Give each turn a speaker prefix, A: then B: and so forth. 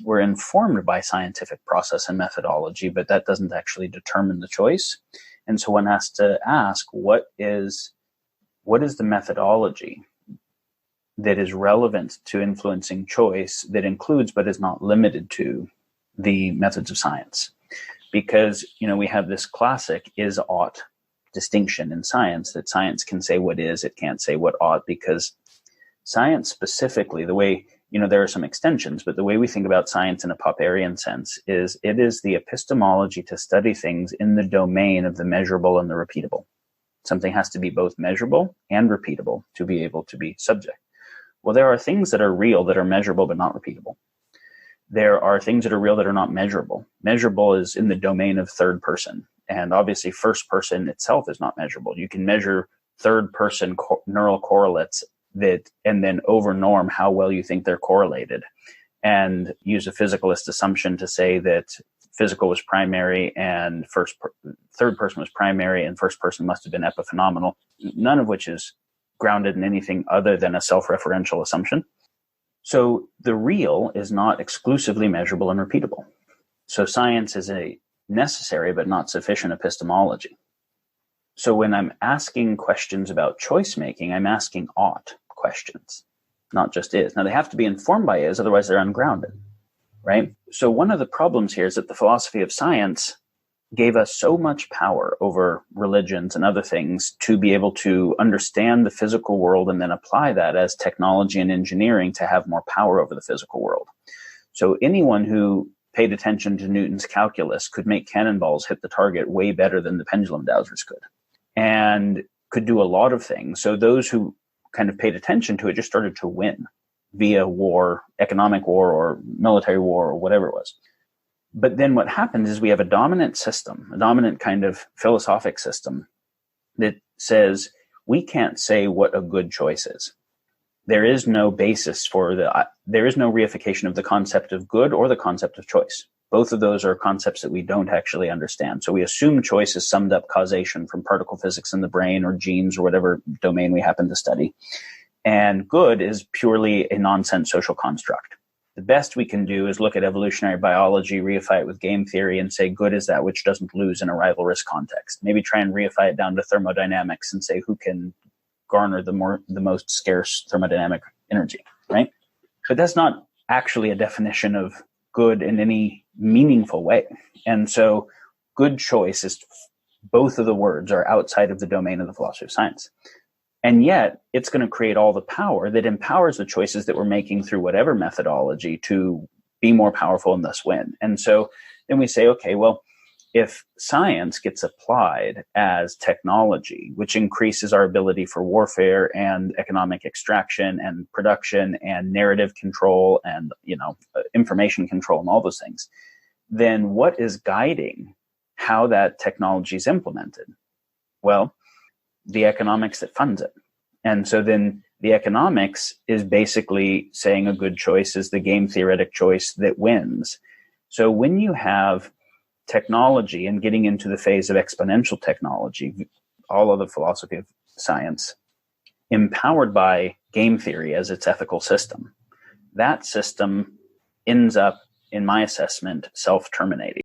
A: we're informed by scientific process and methodology, but that doesn't actually determine the choice. And so one has to ask, what is the methodology that is relevant to influencing choice that includes but is not limited to the methods of science? Because, we have this classic is-ought distinction in science, that science can say what is, it can't say what ought, because science specifically, the way, there are some extensions, but the way we think about science in a Popperian sense is it is the epistemology to study things in the domain of the measurable and the repeatable. Something has to be both measurable and repeatable to be able to be subject. Well, there are things that are real that are measurable but not repeatable. There are things that are real that are not measurable. Measurable is in the domain of third person. And obviously first person itself is not measurable. You can measure third person neural correlates and then over norm how well you think they're correlated, and use a physicalist assumption to say that physical was primary and third person was primary and first person must have been epiphenomenal, none of which is grounded in anything other than a self-referential assumption. So the real is not exclusively measurable and repeatable. So science is a necessary but not sufficient epistemology. So when I'm asking questions about choice making, I'm asking ought questions, not just is. Now they have to be informed by is, otherwise they're ungrounded, right? So one of the problems here is that the philosophy of science gave us so much power over religions and other things to be able to understand the physical world and then apply that as technology and engineering to have more power over the physical world. So anyone who paid attention to Newton's calculus could make cannonballs hit the target way better than the pendulum dowsers could, and could do a lot of things. So those who kind of paid attention to it just started to win via war, economic war or military war or whatever it was. But then what happens is we have a dominant system, a dominant kind of philosophic system that says we can't say what a good choice is. There is no basis there is no reification of the concept of good or the concept of choice. Both of those are concepts that we don't actually understand. So we assume choice is summed up causation from particle physics in the brain or genes or whatever domain we happen to study. And good is purely a nonsense social construct. The best we can do is look at evolutionary biology, reify it with game theory, and say good is that which doesn't lose in a rivalrous context. Maybe try and reify it down to thermodynamics and say who can garner the most scarce thermodynamic energy, right? But that's not actually a definition of good in any meaningful way. And so good choice is, both of the words are outside of the domain of the philosophy of science. And yet it's going to create all the power that empowers the choices that we're making through whatever methodology to be more powerful and thus win. And so then we say, okay, well, if science gets applied as technology, which increases our ability for warfare and economic extraction and production and narrative control and, information control and all those things, then what is guiding how that technology is implemented? Well, the economics that funds it. And so then the economics is basically saying a good choice is the game theoretic choice that wins. So when you have technology and getting into the phase of exponential technology, all of the philosophy of science, empowered by game theory as its ethical system, that system ends up, in my assessment, self-terminating.